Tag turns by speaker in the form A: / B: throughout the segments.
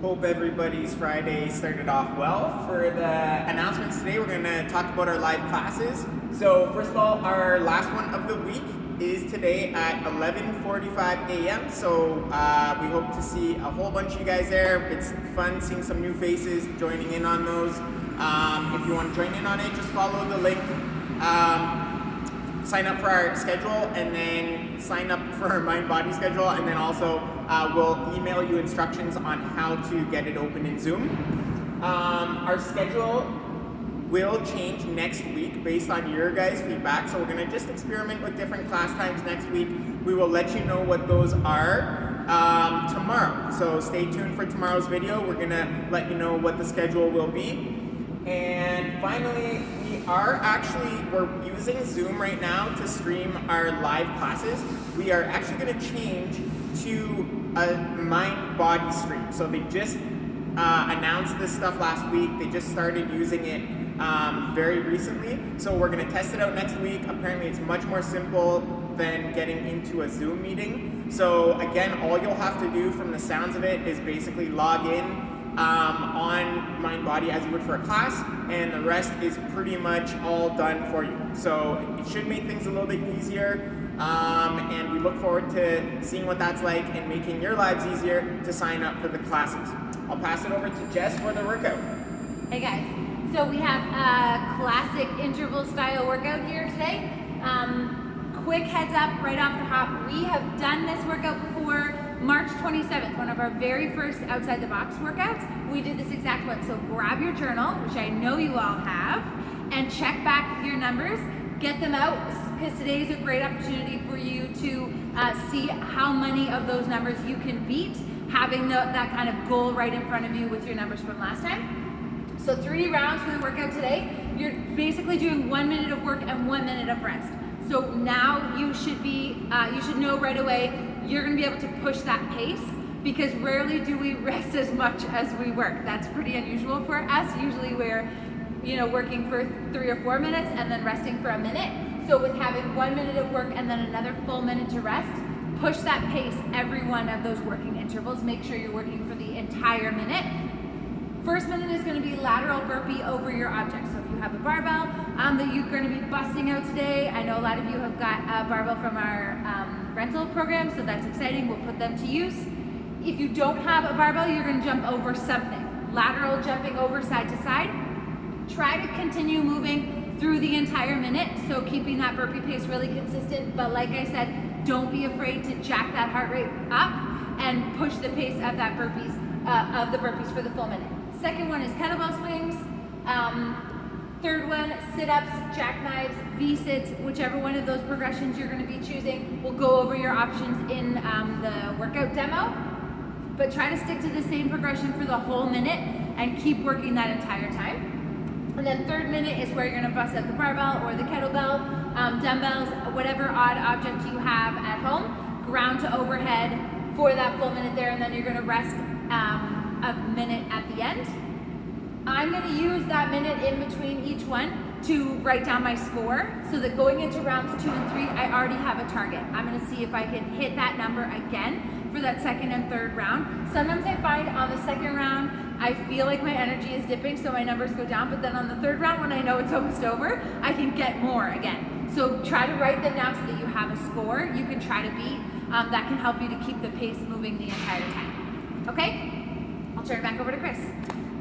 A: Hope everybody's Friday started off well. For the announcements today, we're going to talk about our live classes. So first of all, our last one of the week is today at 11:45 a.m. So we hope to see a whole bunch of you guys there. It's fun seeing some new faces, joining in on those. If you want to join in on it, just follow the link. Sign up for our schedule, and then sign up for our mind-body schedule, and then also we'll email you instructions on how to get it open in Zoom. Our schedule will change next week based on your guys' feedback, so we're going to just experiment with different class times next week. We will let you know what those are tomorrow, so stay tuned for tomorrow's video. We're going to let you know what the schedule will be. And finally, we're using Zoom right now to stream our live classes. We are actually going to change to a mind-body stream. So they just announced this stuff last week. They just started using it very recently. So we're going to test it out next week. Apparently it's much more simple than getting into a Zoom meeting. So again, all you'll have to do from the sounds of it is basically log in on mind-body as you would for a class, and the rest is pretty much all done for you. So it should make things a little bit easier, and we look forward to seeing what that's like and making your lives easier to sign up for the classes. I'll pass it over to Jess for the workout.
B: Hey guys, so we have a classic interval style workout here today. Quick heads up right off the hop, we have done this workout before. March 27th, one of our very first outside the box workouts, we did this exact one. So grab your journal, which I know you all have, and check back your numbers, get them out, because today is a great opportunity for you to see how many of those numbers you can beat, having that kind of goal right in front of you with your numbers from last time. So 3 rounds for the workout today. You're basically doing 1 minute of work and 1 minute of rest. So now you should know right away you're going to be able to push that pace, because rarely do we rest as much as we work. That's pretty unusual for us. Usually we're working for 3 or 4 minutes and then resting for a minute. So with having 1 minute of work and then another full minute to rest, push that pace every one of those working intervals. Make sure you're working for the entire minute. First minute is going to be lateral burpee over your object. So if you have a barbell that you're going to be busting out today, I know a lot of you have got a barbell from our rental program, so that's exciting. We'll put them to use. If you don't have a barbell, you're going to jump over something. Lateral jumping over side to side. Try to continue moving through the entire minute, so keeping that burpee pace really consistent. But like I said, don't be afraid to jack that heart rate up and push the pace of that the burpees for the full minute. Second one is kettlebell swings. Third one, sit-ups, jackknives, V-sits, whichever one of those progressions you're going to be choosing. We'll go over your options in the workout demo, but try to stick to the same progression for the whole minute and keep working that entire time. And then third minute is where you're going to bust out the barbell or the kettlebell, dumbbells, whatever odd object you have at home, ground to overhead for that full minute there, and then you're going to rest a minute at the end. I'm going to use that minute in between each one to write down my score, so that going into rounds 2 and 3, I already have a target. I'm going to see if I can hit that number again for that second and third round. Sometimes I find on the second round, I feel like my energy is dipping, so my numbers go down, but then on the third round, when I know it's almost over, I can get more again. So try to write them down so that you have a score you can try to beat. That can help you to keep the pace moving the entire time. Okay? I'll turn it back over to Chris.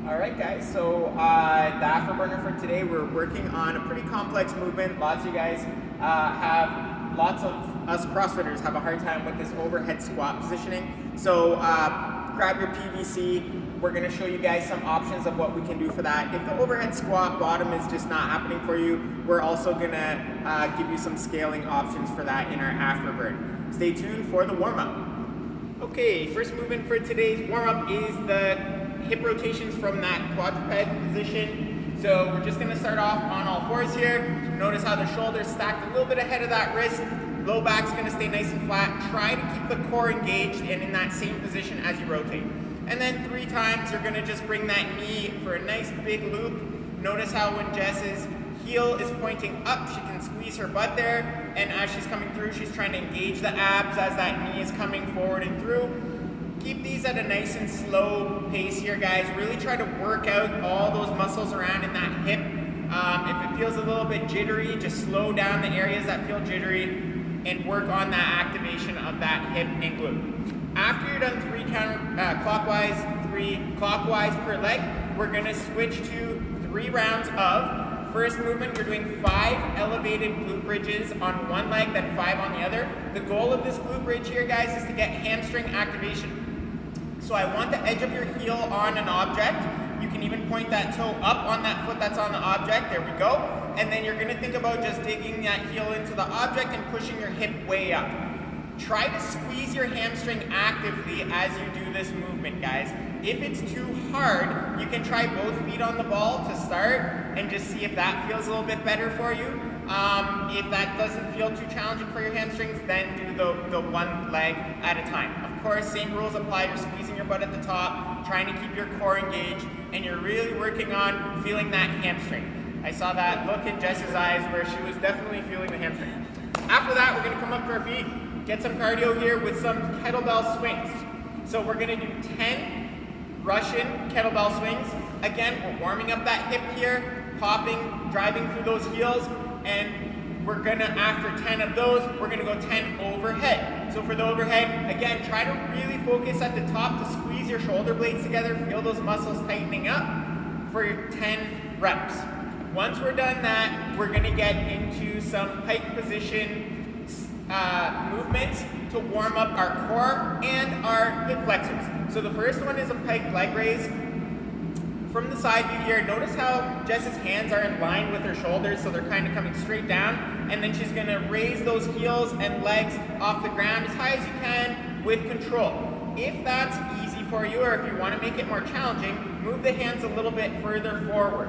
A: All right, guys, so the afterburner for today, we're working on a pretty complex movement. Lots of you guys lots of us CrossFitters have a hard time with this overhead squat positioning. So grab your PVC. We're gonna show you guys some options of what we can do for that. If the overhead squat bottom is just not happening for you, we're also gonna give you some scaling options for that in our afterburn. Stay tuned for the warm-up. Okay, first movement for today's warm-up is the hip rotations from that quadruped position. So we're just gonna start off on all fours here. Notice how the shoulders stacked a little bit ahead of that wrist. Low back's gonna stay nice and flat. Try to keep the core engaged and in that same position as you rotate. And then 3 times, you're gonna just bring that knee for a nice big loop. Notice how when Jess's heel is pointing up, she can squeeze her butt there. And as she's coming through, she's trying to engage the abs as that knee is coming forward and through. Keep these at a nice and slow pace here, guys. Really try to work out all those muscles around in that hip. If it feels a little bit jittery, just slow down the areas that feel jittery and work on that activation of that hip and glute. After you're done 3 counterclockwise, 3 clockwise per leg, we're gonna switch to 3 rounds of, first movement, we're doing 5 elevated glute bridges on one leg, then 5 on the other. The goal of this glute bridge here, guys, is to get hamstring activation. So I want the edge of your heel on an object. You can even point that toe up on that foot that's on the object. There we go. And then you're gonna think about just digging that heel into the object and pushing your hip way up. Try to squeeze your hamstring actively as you do this movement, guys. If it's too hard, you can try both feet on the ball to start and just see if that feels a little bit better for you. If that doesn't feel too challenging for your hamstrings, then do the one leg at a time. Of course, same rules apply. You're squeezing your butt at the top, trying to keep your core engaged, and you're really working on feeling that hamstring. I saw that look in Jess's eyes where she was definitely feeling the hamstring. After that, we're gonna come up to our feet, get some cardio here with some kettlebell swings. So we're gonna do 10 Russian kettlebell swings. Again, we're warming up that hip here, popping, driving through those heels, and we're gonna, after 10 of those, we're gonna go 10 overhead. So for the overhead, again, try to really focus at the top to squeeze your shoulder blades together, feel those muscles tightening up for your 10 reps. Once we're done that, we're gonna get into some pike position movements to warm up our core and our hip flexors. So the first one is a pike leg raise. From the side view here, notice how Jess's hands are in line with her shoulders, so they're kind of coming straight down, and then she's gonna raise those heels and legs off the ground as high as you can with control. If that's easy for you, or if you wanna make it more challenging, move the hands a little bit further forward.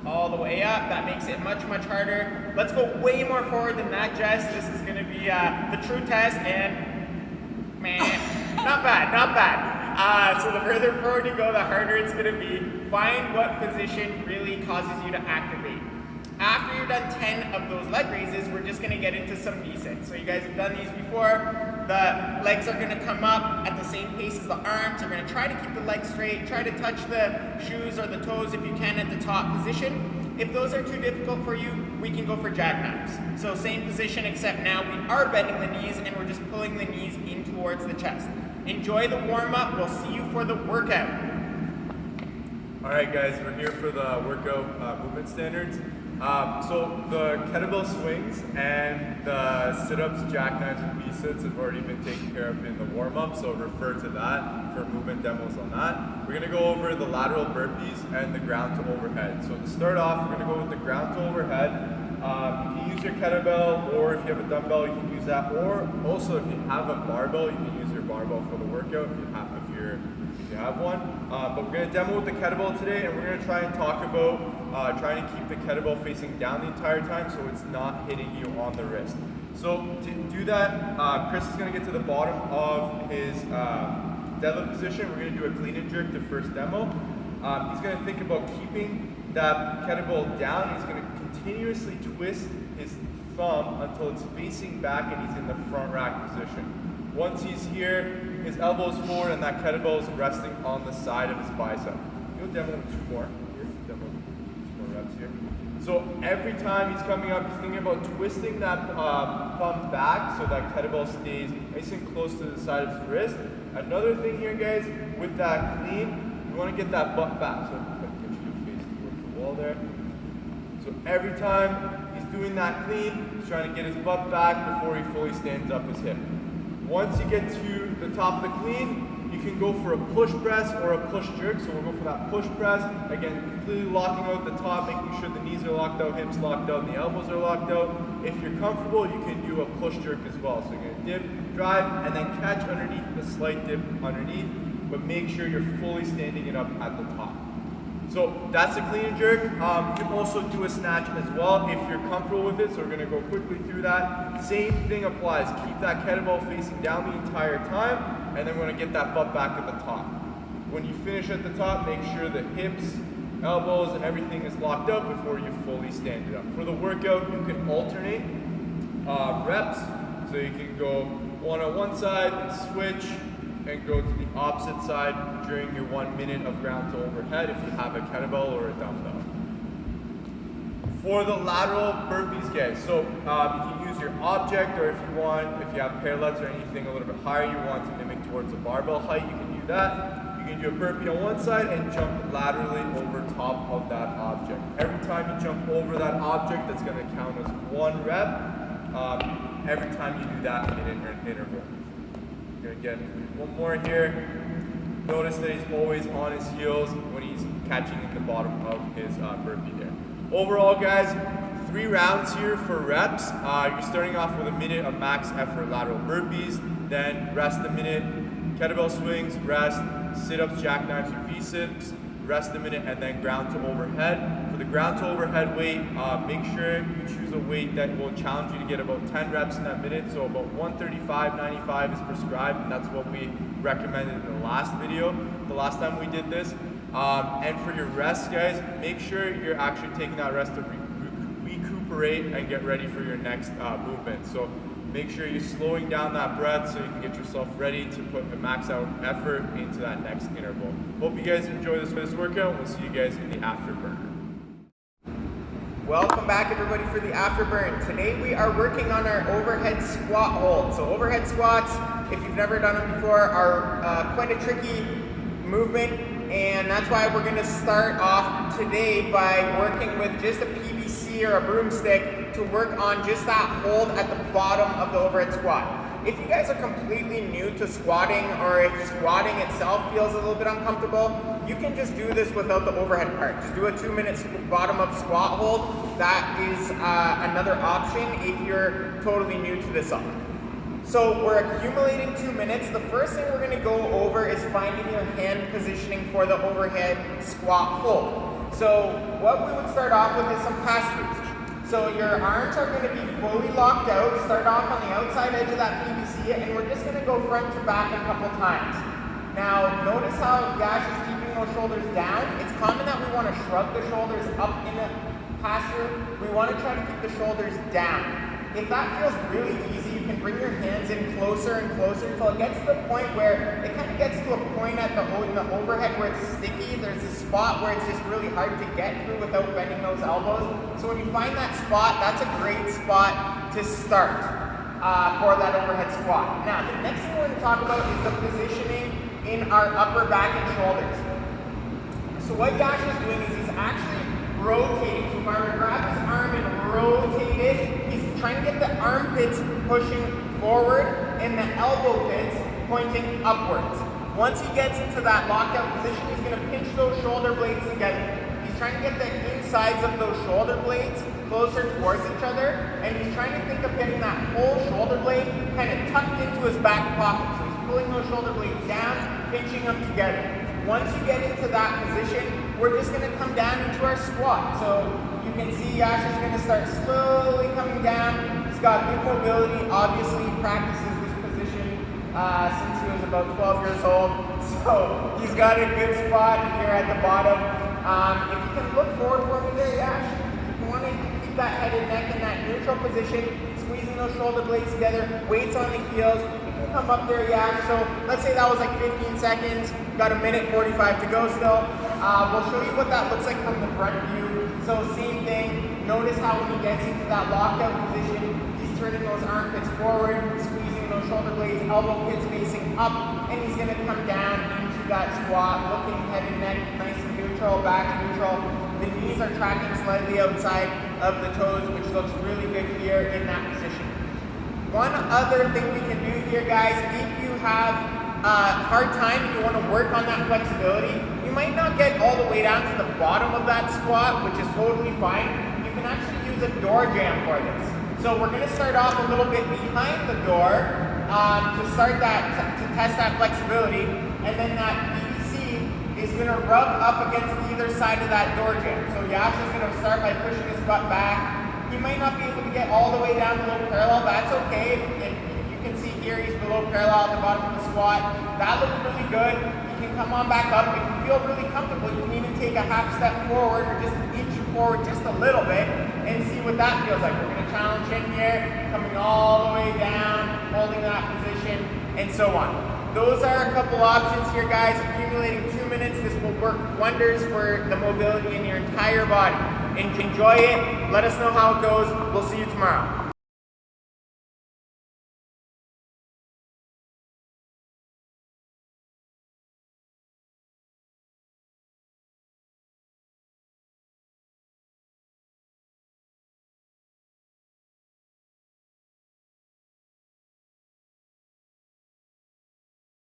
A: All the way up, that makes it much, much harder. Let's go way more forward than that, Jess. This is gonna be the true test, and man, not bad, not bad. So the further forward you go, the harder it's gonna be. Find what position really causes you to activate. After you're done 10 of those leg raises, we're just gonna get into some V-sits. So you guys have done these before. The legs are gonna come up at the same pace as the arms. You're gonna try to keep the legs straight. Try to touch the shoes or the toes if you can at the top position. If those are too difficult for you, we can go for jackknives. So same position, except now we are bending the knees and we're just pulling the knees in towards the chest. Enjoy the warm-up. We'll see you for the workout.
C: All right, guys, we're here for the workout movement standards. So the kettlebell swings and the sit-ups, jackknives, and V-sits have already been taken care of in the warm-up, so refer to that for movement demos on that. We're gonna go over the lateral burpees and the ground to overhead. So to start off, we're gonna go with the ground to overhead. You can use your kettlebell, or if you have a dumbbell, you can use that. Or also, if you have a barbell, you can use your barbell for the workout if you have one. But we're going to demo with the kettlebell today, and we're going to try and talk about trying to keep the kettlebell facing down the entire time so it's not hitting you on the wrist. So to do that, Chris is going to get to the bottom of his deadlift position. We're going to do a clean and jerk the first demo. He's going to think about keeping that kettlebell down. He's going to continuously twist his thumb until it's facing back and he's in the front rack position. Once he's here, his elbow's forward and that kettlebell is resting on the side of his bicep. You'll demo 2 more. Here, demo 2 more reps here. So every time he's coming up, he's thinking about twisting that thumb back so that kettlebell stays nice and close to the side of his wrist. Another thing here, guys, with that clean, you want to get that butt back. So if I can get you to face towards the wall there. So every time he's doing that clean, he's trying to get his butt back before he fully stands up his hip. Once you get to the top of the clean, you can go for a push press or a push jerk. So we'll go for that push press. Again, completely locking out the top, making sure the knees are locked out, hips locked out, and the elbows are locked out. If you're comfortable, you can do a push jerk as well. So you're going to dip, drive, and then catch underneath with a slight dip underneath, but make sure you're fully standing it up at the top. So that's a clean and jerk. You can also do a snatch as well if you're comfortable with it. So we're gonna go quickly through that. Same thing applies. Keep that kettlebell facing down the entire time, and then we're gonna get that butt back at the top. When you finish at the top, make sure the hips, elbows, and everything is locked up before you fully stand it up. For the workout, you can alternate reps. So you can go one on one side and switch, and go to the opposite side during your 1 minute of ground to overhead if you have a kettlebell or a dumbbell. For the lateral burpees, guys, so you can use your object, or if you have parallettes or anything a little bit higher you want to mimic towards a barbell height, you can do that. You can do a burpee on one side and jump laterally over top of that object. Every time you jump over that object, that's going to count as 1 rep. Every time you do that in an interval. Again, one more here. Notice that he's always on his heels when he's catching in the bottom of his burpee there. Overall, guys, 3 rounds here for reps. You're starting off with a minute of max effort lateral burpees, then rest a minute, kettlebell swings, rest, sit-ups, jackknives, or V-sits, rest a minute, and then ground to overhead. For the ground to overhead weight, make sure you choose a weight that will challenge you to get about 10 reps in that minute. So about 135-95 is prescribed, and that's what we recommended in the last video, the last time we did this. And for your rest, guys, make sure you're actually taking that rest to recuperate and get ready for your next movement. So make sure you're slowing down that breath so you can get yourself ready to put a max out effort into that next interval. Hope you guys enjoy this workout. We'll see you guys in the afterburner.
A: Welcome back, everybody, for the afterburn. Today we are working on our overhead squat hold. So overhead squats, if you've never done them before, are quite a tricky movement, and that's why we're going to start off today by working with just a PVC or a broomstick to work on just that hold at the bottom of the overhead squat. If you guys are completely new to squatting, or if squatting itself feels a little bit uncomfortable, you can just do this without the overhead part. Just do a 2-minute bottom up squat hold. That is another option if you're totally new to this up. So we're accumulating 2 minutes. The first thing we're going to go over is finding your hand positioning for the overhead squat hold. So what we would start off with is some pass-throughs. So your arms are going to be fully locked out. Start off on the outside edge of that PVC, and we're just going to go front to back a couple times. Now notice how Yash is keeping those shoulders down. It's common that we want to shrug the shoulders up in a pass-through. We want to try to keep the shoulders down. If that feels really easy, you can bring your hands in closer and closer until it gets to the point where it kind of gets to a point at in the overhead where it's sticky. There's a spot where it's just really hard to get through without bending those elbows. So when you find that spot, that's a great spot to start for that overhead squat. Now, the next thing we're going to talk about is the positioning in our upper back and shoulders. So what Yash is doing is he's actually rotating. So if I were to grab his arm and rotate it, he's trying to get the armpits pushing forward and the elbow pits pointing upwards. Once he gets into that lockdown position, he's going to pinch those shoulder blades together. He's trying to get the insides of those shoulder blades closer towards each other, and he's trying to think of getting that whole shoulder blade kind of tucked into his back pocket. So he's pulling those shoulder blades down, pinching them together. Once you get into that position, we're just going to come down into our squat. So you can see Yash is going to start slowly coming down. He's got good mobility. Obviously, he practices this position since he was about 12 years old. So he's got a good spot here at the bottom. If you can look forward for me there, Yash, you want to keep that head and neck in that neutral position, squeezing those shoulder blades together, weights on the heels. Come up there, Yash. So let's say that was like 15 seconds. Got a minute 45 to go still. We'll show you what that looks like from the front view. So same thing. Notice how when he gets into that lockout position, he's turning those armpits forward, squeezing those shoulder blades, elbow pits facing up, and he's going to come down into that squat, looking head and neck nice and neutral, back neutral. The knees are tracking slightly outside of the toes, which looks really good here in that position. One other thing we can do here, guys, if you have a hard time and you want to work on that flexibility, you might not get all the way down to the bottom of that squat, which is totally fine. You can actually use a door jam for this. So we're going to start off a little bit behind the door to start that, to test that flexibility, and then that PVC is going to rub up against either side of that door jam. So Yash is going to start by pushing his butt back. He might not be able to get all the way down below parallel. That's okay. You can see here he's below parallel at the bottom of the squat. That looks really good. You can come on back up. If you feel really comfortable, you can even take a half step forward or just inch forward just a little bit and see what that feels like. We're going to challenge in here, coming all the way down, holding that position, and so on. those are a couple options here, guys. Accumulating 2 minutes. This will work wonders for the mobility in your entire body. Enjoy it. Let us know how it goes. We'll see you tomorrow.